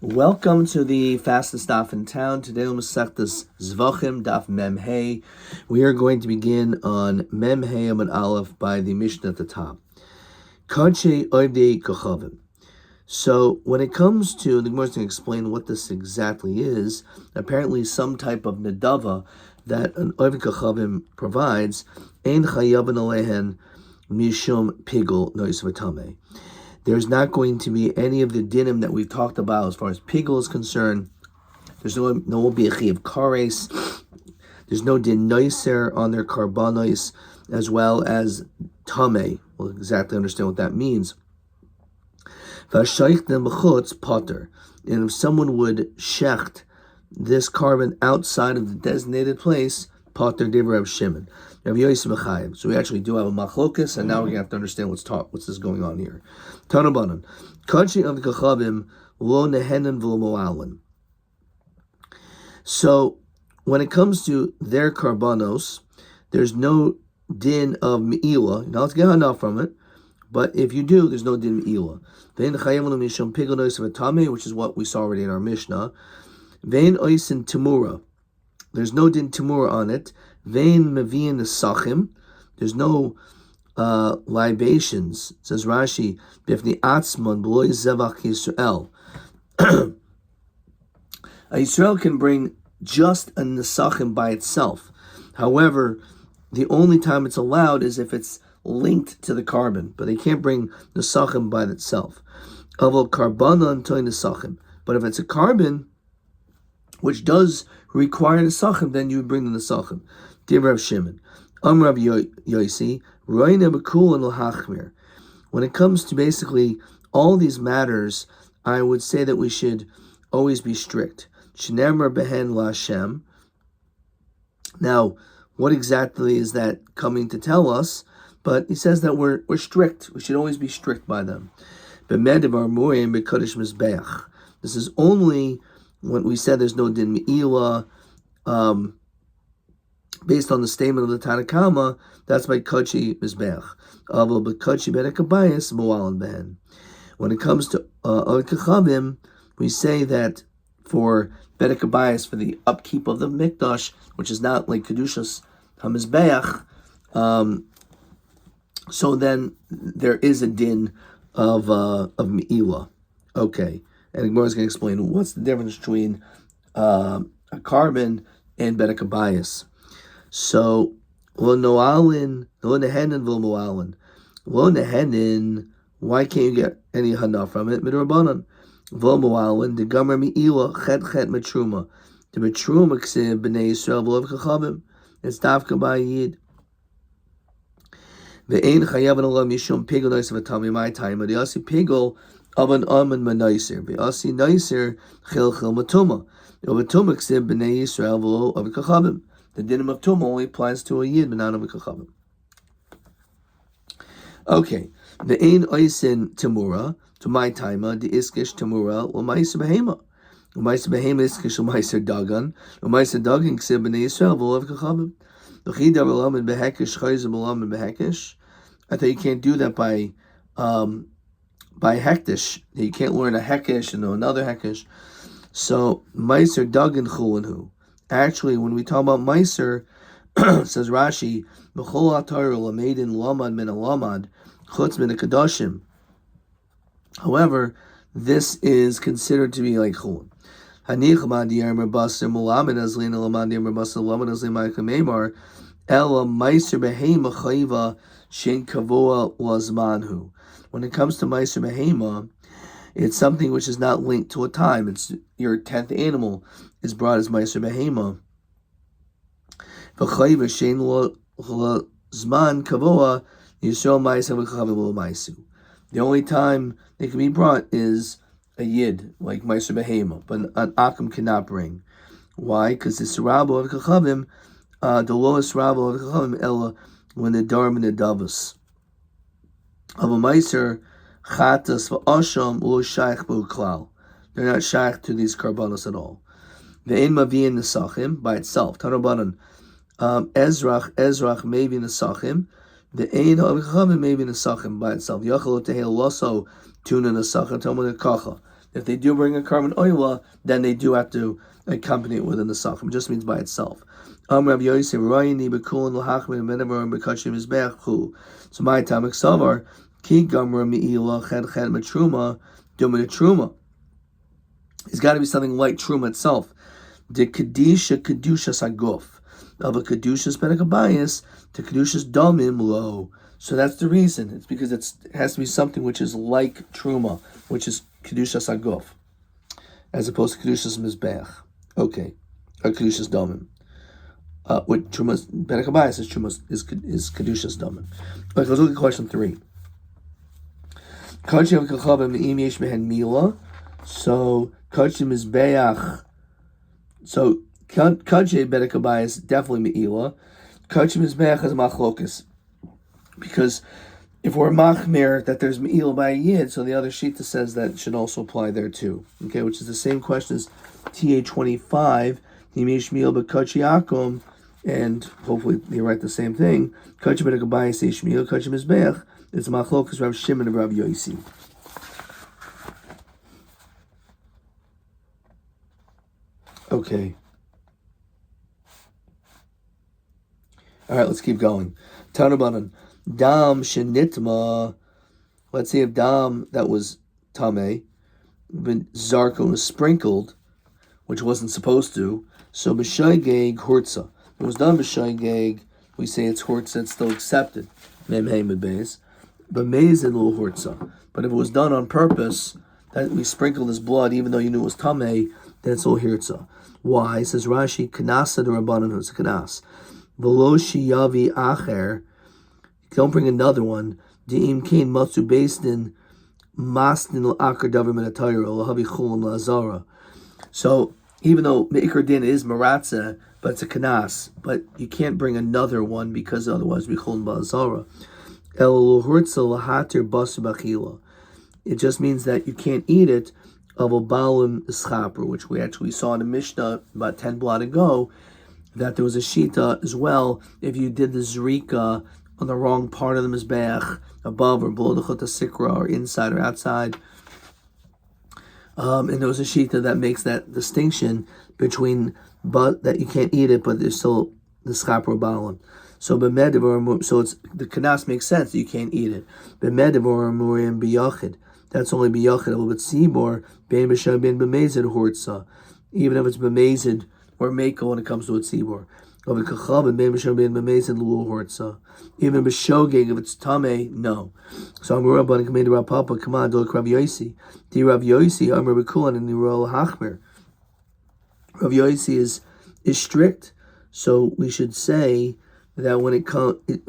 Welcome to the fastest daf in town. Today we'll start this Zevachim daf Mem Hey. We are going to begin on Mem Hey Amud Aleph by the Mishnah at the top. Kadshe Oivdei Kochavim. So when it comes to, the Gemara is going to explain what this exactly is. Apparently some type of nedava that an Oivdei Kochavim provides, Ein Chayavin Alehen Mishum Pigul Nois V'Tameh. There's not going to be any of the dinim that we've talked about as far as pigul is concerned. There's no won't be a chi of kares. There's no din noiser on their karbanos, as well as tame. We'll exactly understand what that means. V'ashaychtem b'chutz potter. And if someone would shecht this carbon outside of the designated place, potter divrei Rav Shimon. So we actually do have a machlokas, and now we're going to have to understand what's this going on here. Tanabanan. Kachi of the kachavim lo nehenan v'lo mo'alin. So when it comes to their karbanos, there's no din of me'ila. Now let's get enough from it. But if you do, there's no din me'ila. Vein chayavon mishum pigul nois v'tameh, which is what we saw already in our Mishnah. Vein oisin timura. There's no din timura on it. Vein meviin nesachim. There's no libations. Says Rashi, bifni atzman b'loy zevach Yisrael. A Yisrael can bring just a nesachim by itself. However, the only time it's allowed is if it's linked to the carbon, but they can't bring nesachim by itself. Avol karbanon toy nesachim. But if it's a carbon which does require nesachim, then you would bring the nesachim. Dear Rav Shimon, Rav Yosi, Roina B'Kul and L'Hachmir. When it comes to basically all these matters, I would say that we should always be strict. Shnemer Behen LaShem. Now, what exactly is that coming to tell us? But he says that we're strict. We should always be strict by them. B'Medivar Morim B'Kodesh Mizbeach. This is only when we said there's no din me'ila, based on the statement of the Tanakama, that's by Kachi Mizbeach. But Kachi Bedekabayas Mo'alan Behen. When it comes to Kachavim, we say that for Bedekabayas, for the upkeep of the Mikdash, which is not like Kedushas HaMizbeach, so then there is a din of me'ila. Okay. And Gemara is going to explain what's the difference between a carbon and bedekabayas. So, lo noalin, lo nehenin, lo moalin. Lo nehenin, why can't you get any hana from it? Midrabanan. Lo moalin, the gomer mi'ila, chet metruma. The metruma ksib b'nei Yisrael v'lov kachavim. It's dafka ba'yid. Ve'ein chayavan olam yishum pigol nois v'tami my time. But the asi pigol of an almond manaiser. Ve'asi naiser chil matuma. Matuma ksib b'nei Yisrael v'lov kachavim. The dinim of tumah only applies to a yid, but not of a kachavim. Okay, the ein oisin tamura to my taima the iskish tamura l'maiser behema. L'maiser behema iskish l'maiser dagan. L'maiser dagan ksib b'nei Yisrael v'lov kachavim. L'chida v'lamed behekish chayzer v'lamed behekish. I thought you can't do that by hektish. You can't learn a hekish and another hekish. So maiser dagan chulinhu. Actually, when we talk about Meiser, says Rashi, B'chol ha'Torah l'meidin lamad min lamad chutz min ha'kadoshim. However, this is considered to be like chulin. Hanich ma di'er basar mulamed azlin lamad di'er basar lamad azlin ma'ikameimar ela Meiser behema chayiva shein kavoa lazmanhu. When it comes to Meiser behema, it's something which is not linked to a time. It's your 10th animal is brought as Meiser Behema. V'chayiv shein lo zman kavoa Yisrael Meiser v'chavim lo Meisu. The only time they can be brought is a yid, like Meiser Behema, but an akam cannot bring. Why? Because the Sarabo of Kachavim, the lowest Rabbo of Kachavim, ella when the Darm and the Davos. Of a Meiser, Chatas v'asham lo shaykh b'uklal. They're not shaykh to these karbanos at all. Ve'en mavi'in nesachim by itself. Tanabanan. Ezrach maybe nesachim. Ve'en ha'avichavim maybe nesachim by itself. Yachal tehel loso tuna nesachim. Talmud kacha. If they do bring a carbon oila, then they do have to accompany it with an nesachim. It just means by itself. So my tamak savar ki gamra mi'ila ched matruma dumin truma. It's got to be something like truma itself. The kedusha saguf of a kedushas benakabayis to kedushas domim lo. So that's the reason. It's because it has to be something which is like truma, which is kedushas saguf, as opposed to kedushas mizbeach. Okay, or kedushas domim. With trumas benakabayis is kedushas domim. Okay, let's look at question 3. Kachim kachavim im yesh mehen mila. So kachim is beach. So kachim benakabayis definitely meila. Kachim is beach is machlokas. Because if we're machmir that there's meila by a yid, so the other shita says that should also apply there too. Okay, which is the same question as TA25. Imish meila b'kachi akum. And hopefully they write the same thing. Kachim benakabayis say shmiel. Kachim is beach. It's machlokas Rav Shimon and Rav Yosi. Okay. All right, let's keep going. Tanabanan. Dam shenitma. Let's see if dam that was tameh, but zarko was sprinkled, which wasn't supposed to. So b'shaygeg hortza. If it was done b'shaygeg, we say it's hortza. It's still accepted. Mem heimed beis. But mezid lo hortza. But if it was done on purpose, that we sprinkled his blood, even though you knew it was tameh, then it's all hirtza. Why? Says Rashi, kanasa de rabbanan, who's a kanas. V'lo shiyavi acher. Don't bring another one. De'im kain matzu beisdin mastin l'akar davar min atayra l'havi chulun la'azara. So even though me'ikar din is maratza, but it's a kanas, but you can't bring another one because otherwise we chulun la'azara. El l'hurtza l'hatir basu b'achila. It just means that you can't eat it of a balim ischaper, which we actually saw in the Mishnah about 10 blot ago, that there was a shita as well. If you did the zrika on the wrong part of the mizbeach, above or below the chutah sikra, or inside or outside, and there was a shita that makes that distinction between, but that you can't eat it, but there's still the schaper balim. So so it's the kanas makes sense that you can't eat it. B'mediv or murim biyachid. That's only biyachid. A little bit sibor bein b'shay bein b'mezid hortza. Even if it's b'mezid or meko when it comes to a tzibor. Even b'shogeg, if it's tameh, no. So I'm Rabbi and Kamei Rav Papa, come on, do Rav Yosi. Di Rav Yosi, I'm Rabbi Kulan and Nirol Hachmer. Rav Yosi is strict, so we should say that when it comes, it's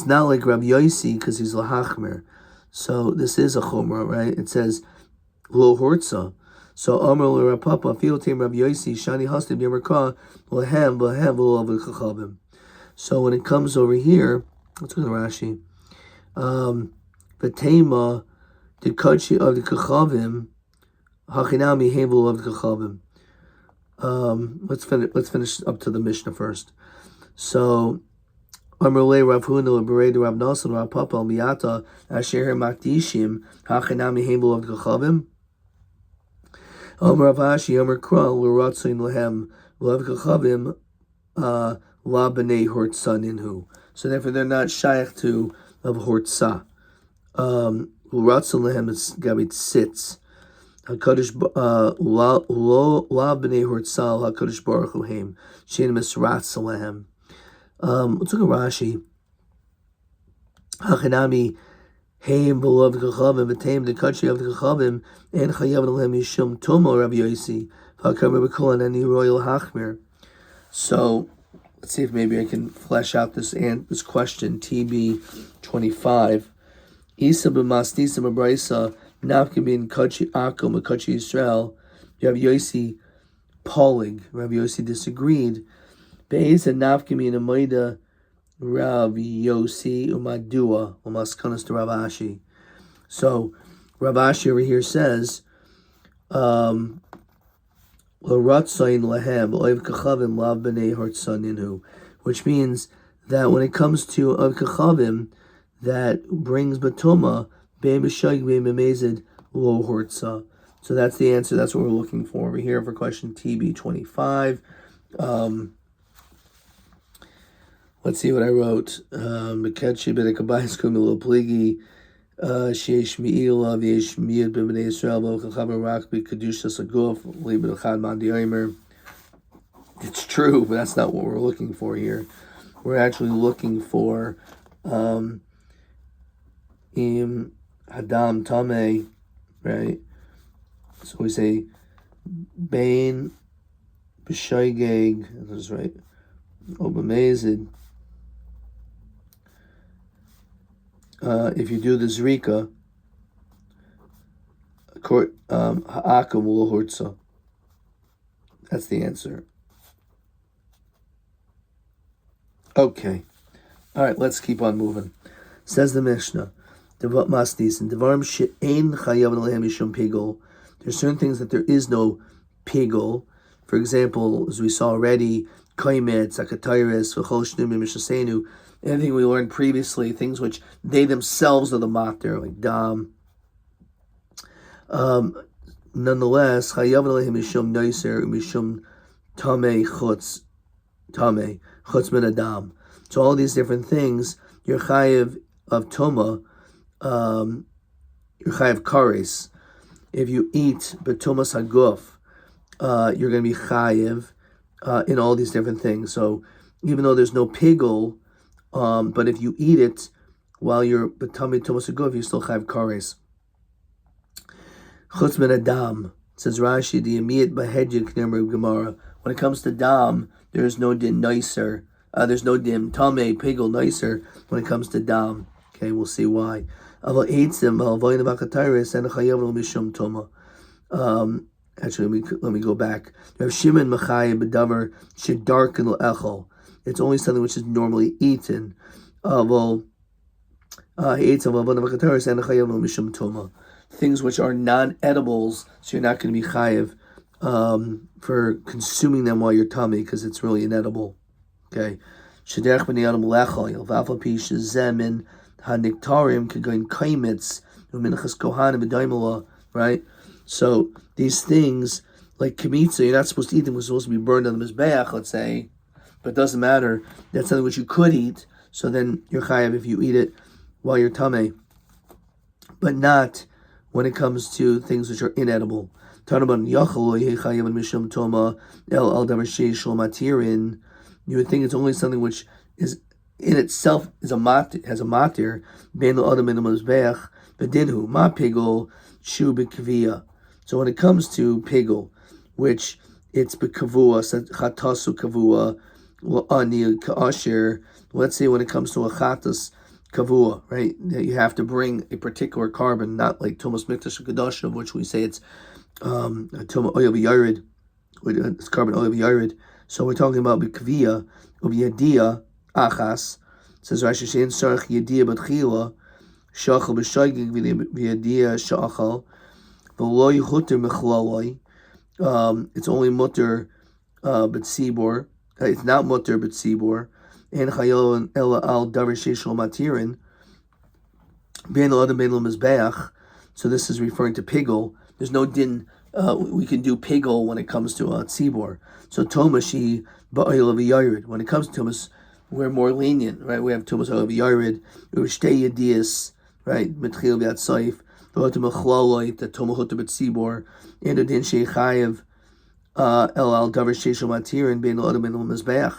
not like Rav Yosi because he's lahachmer. So this is a chumrah, right? It says lo hortza. So Amar Rav Papa, Fil Tim Rav Yosi, Shani Hastim Yamarka, Lahem V'Lav V'Chachavim. So when it comes over here, let's go to Rashi. V'Tema the Kachi of the Chachavim, Hachinami Hevel of the Chachavim. Let's finish up to the Mishnah first. So Amrulay Rav Huna Bered Rav Nasan Rav Papa Miyata Asher Makdishim Hachinami Hevel of the Chachavim. Rav Ashi Amar Kral L'Ratzain Lehem L'Av Kachavim La B'nei Hortza Ninhu. So therefore they're not shaykh to of Hortza. L'Ratzain Lehem is Gabit sits. Hakadosh La B'nei Hortza Hakadosh Baruch Hu Heim Shein Misratz Lehem. Let's look at Rashi. Hachinami Heim beloved Kachavim, V'Teim the country of the Kachavim, and Chayav Lehem Yishum Tomo Rav Yosi, Hakam Rabbi Kulan and Royal Hachmir. So let's see if maybe I can flesh out this question. TB 25. Isa b'masnisa b'braisa nafka bin kachi akum kachi Yisrael. Rav Yosi Polig. Rav Yosi disagreed. Be'isa nafka bin amayda Rav Yosi umadua umaskanas to Rav Ashi. So Rav Ashi over here says, L'ratzain lahem oiv kachavim lav b'nei hartza ninhu, which means that when it comes to oiv kachavim, that brings batuma, bein b'shayg bein b'mezid lo hortza. So that's the answer. That's what we're looking for over here for question TB25. Let's see what I wrote. Meketchi b'dekabayis kumilo pligi. Sheish mi'ila v'yesh miyad b'bnei Yisrael v'ochachav rak b'kedusha saguf libed chad man di'omer. It's true, but that's not what we're looking for here. We're actually looking for im hadam tameh, right? So we say bain b'shaygeg. That's right. Obamazid. If you do the zrika, ha'akam lo hortza. That's the answer. Okay. All right, let's keep on moving. Says the Mishnah, Devat Masnis, and Devarim she'ein chayav lehem mishum pigol. There's certain things that there is no pigol. For example, as we saw already, kaimet, zakatayres, v'chol shnum mishasenu. Anything we learned previously, things which they themselves are the mater, like dam. Nonetheless, chayav lehem mishum noiser mishum tamei chutz min adam. So all these different things, you're chayav of tuma, you're chayav kares. If you eat betumas haguf, you're going to be chayav in all these different things. So even though there's no pigul, but if you eat it while you're betami tumas haguf, you still chayav kares. Chutz min adam, says Rashi, the imiyat bahedjik nemer gemara. When it comes to dam, there is no din nicer. There's no din tameh pigul nicer when it comes to dam. Okay, we'll see why. Actually, let me go back. You have Shimon Machayim B'davar Shedarkin Echol. It's only something which is normally eaten. Things which are non-edibles, so you're not going to be chayiv for consuming them while you're tummy, because it's really inedible. Okay. Shederch b'nei adam lechol yelvafal pi shezemin haniktarim kegoin kaimitz u'minachas kohanim v'daimala. Right. So these things like kamitza, you're not supposed to eat them. It's supposed to be burned on the mizbeach, let's say, but it doesn't matter. That's something which you could eat. So then you're chayav if you eat it while you're tummy, but not when it comes to things which are inedible. You would think it's only something which is in itself is a mat, has a matir. So when it comes to pigul, which it's bekavua, chatasu kavua, ani ka'asher. Let's say when it comes to a chatas kavua, right? You have to bring a particular carbon, not like Tumas Mikdash Kedosh, of which we say it's Tuma Oil Yared, it's carbon oil Yared. So we're talking about Bikvia, Ubiyadia, Achas, says Rashi Shein Sarach Yadia Batchila, Shachal B'Shaygig V'Yadia Shachal, V'Loi Chuter Mechlaloi. It's only mutter but Sibor. It's not mutter but Sibor. And Chayil Ela Al Davar Sheshol Matirin. Ben Adam Ben Mizbeach. So this is referring to pigul. There's no din. We can do pigul when it comes to tzibor. So tomashi ba'oil of yared. When it comes to Thomas, we're more lenient, right? We have Thomas of yared. Ushtei yedias, right? Mitchil biat saif. V'otem achlaloit that tomahut b'tzibor. And din shechayev el al davar sheshel matir and ben adam ben mizbeach.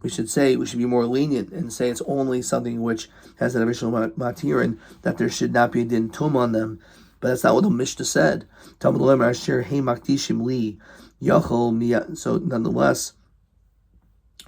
We should be more lenient and say it's only something which has an additional matirin, that there should not be a din tum on them. But that's not what the Mishnah said. So nonetheless,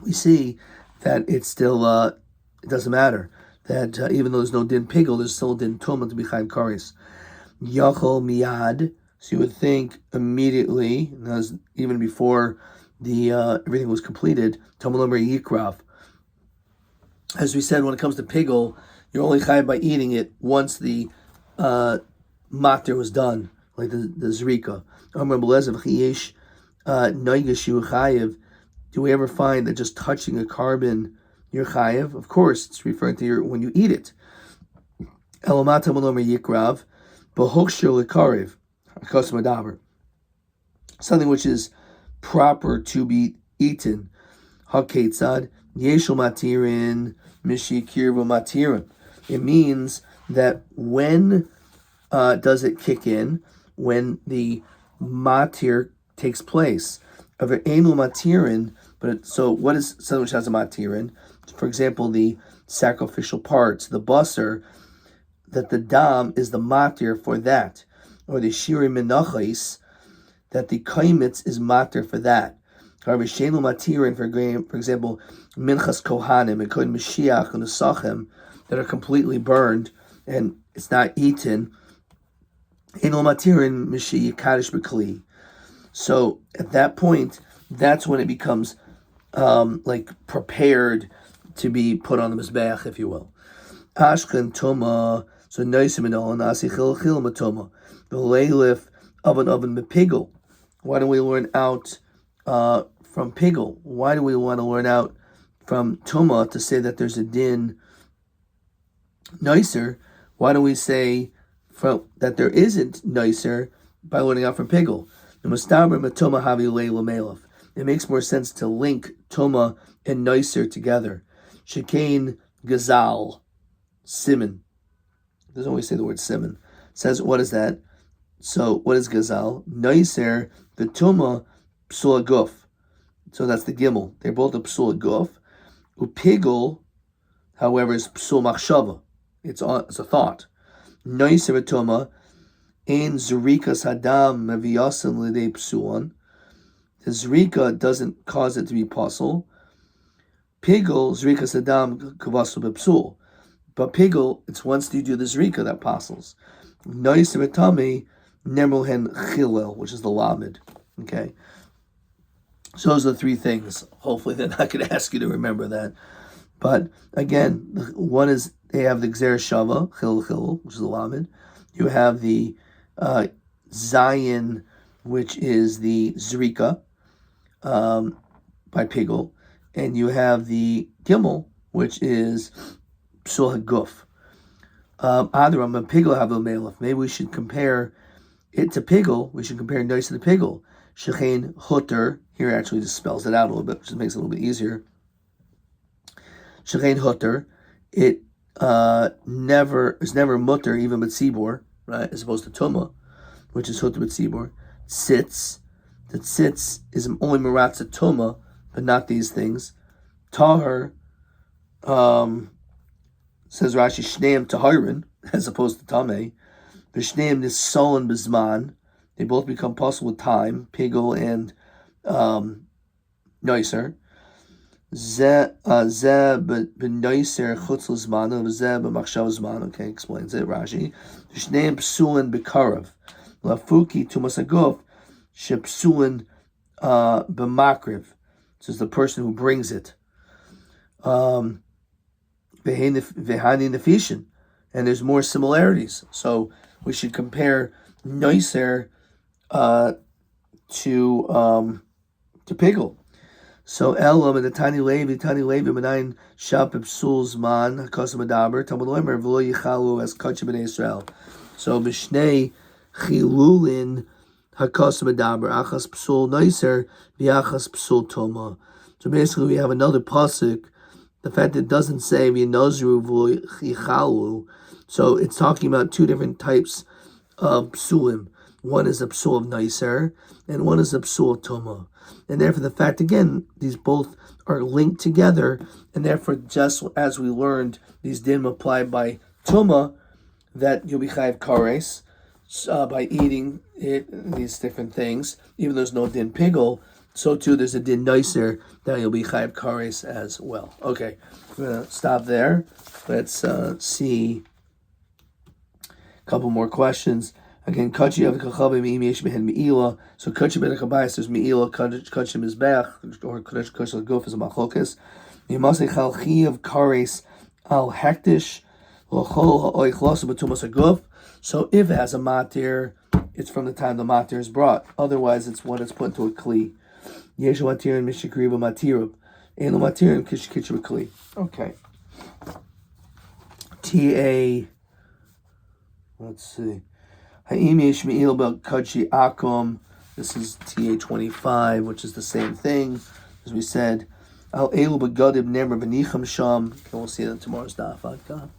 we see that it's still, it doesn't matter. That even though there's no din pigul, there's still din tum to be chayim kares. Yachol miyad. So you would think immediately, even before the everything was completed, Tamalomer Yikrav. As we said, when it comes to pigul, you're only chayav by eating it once the matir was done, like the zrika. Do we ever find that just touching a carbon you're chayav? Of course, it's referring to when you eat it. Elamata Malomer Yikrav, Behoksher Lekarev, Hakos Madaber. Something which is proper to be eaten. Haketzad, Yeshel Matirin, Mishikirva Matirin. It means that when does it kick in? When the matir takes place. So what is something which has a matirin? For example, the sacrificial parts, the basar, that the dam is the matir for that, or the shiri menachais, that the kaimitz is matir for that. However, shenu matirin, for example, minchas kohanim and kohen mashiach and nesachim that are completely burned and it's not eaten. Eno matirin mishi yikadish b'kli. So at that point, that's when it becomes like prepared to be put on the mizbeach, if you will. Ashken toma, so noisim and nasi chil matoma. The leilif oven mepigel. Why do we learn out from pigel? Why do we want to learn out from toma to say that there's a din nicer? Why do we say that there isn't nicer by learning out from pigel? It makes more sense to link Toma and Nicer together. Shekain Gazal, Simon. It doesn't always say the word Simon. It says, what is that? So, what is Gazal? Nicer, the Toma, Psula Guf. So that's the Gimel. They're both a Psula Guf. Upigel, however, is Psul Machshava. It's a thought. Nicer Toma, Ein Zurikas Hadam Meviyasim Lidei Psuon. The Zrika doesn't cause it to be puzzle. Pigel, Zrikas Hadam Kavasu Bepsul. But Pigel, it's once you do the Zrika that puzzles. Noiser Tami Nemuhen Chilel, which is the Lamed. Okay. So those are the three things. Hopefully they're not going to ask you to remember that. But again, one is they have the Gzer Shava, Chil, which is the Lamed. You have the Zion, which is the Zrika by Pigel, and you have the Gimel, which is Psul Haguf. Adram and Pigel have a Melech. Maybe we should compare it to Pigel. We should compare Nois to the Pigel. Shechein Hutter. Here actually just spells it out a little bit, which makes it a little bit easier. Shechein Hutter. It is never mutter, even with Tzibor, right, as opposed to Tuma, which is Hutter with Tzibor. Tzitz. The tzitz is only Maratza Tuma, but not these things. Tahar, says Rashi, Shneim Taharin, as opposed to Tameh. V'shneim Nisolan Bizman. They both become possible with time, Pigel and Noiser. Zeh b'Noiser chutz l'zman, v'zeh b'machshav zman. Okay, explains it, Rashi. V'shneim Psulin b'karav. Lafuki Tumas Aguf. Shepsulin b'makriv. This is the person who brings it. V'hani nefishin, and there's more similarities. So we should compare Noiser to Pigel. So Elam and the Tani Levi Menayin Shap Psul Zman Hakosam Adaber Talmud Omer V'lo Yichalu as Kachim B'nei Israel. So B'shnei Chilulin Hakosam Adaber Achas Psul Noiser V'achas Psul Toma. So basically we have another pasuk. The fact that it doesn't say V'nozru V'lo Yichalu, so it's talking about two different types of psulim. One is a psul of Noiser, and one is a psul of Toma. And therefore, the fact, again, these both are linked together, and therefore, just as we learned, these din apply by Toma, that you'll be chayav kares, by eating it, these different things, even though there's no din pigel, so too there's a din Noiser, that you'll be chayav kares as well. Okay, we're going to stop there. Let's see a couple more questions. Again, Kachi of Kachabim Yesh Behen Meila. So Kachi Ben Kabayas is Meila, Kachi Mizbech, or Kachi Guf is a Machlokas. Yimase Chalchi of Kares Al Hektish, Lachol Oichlos Batumas Aguf. So if it has a matir, it's from the time the matir is brought. Otherwise, it's when it's put into a kli. Yesh Matir and Mishikriva Matirub. Eno Matir and Kishkitcha Kli. Okay. TA Let's see. Ha'im yesh me'il b'kadshi akom. This is TA 25, which is the same thing as we said. Al elu b'gadim nemer v'nicham sham. We'll see that in tomorrow's daf.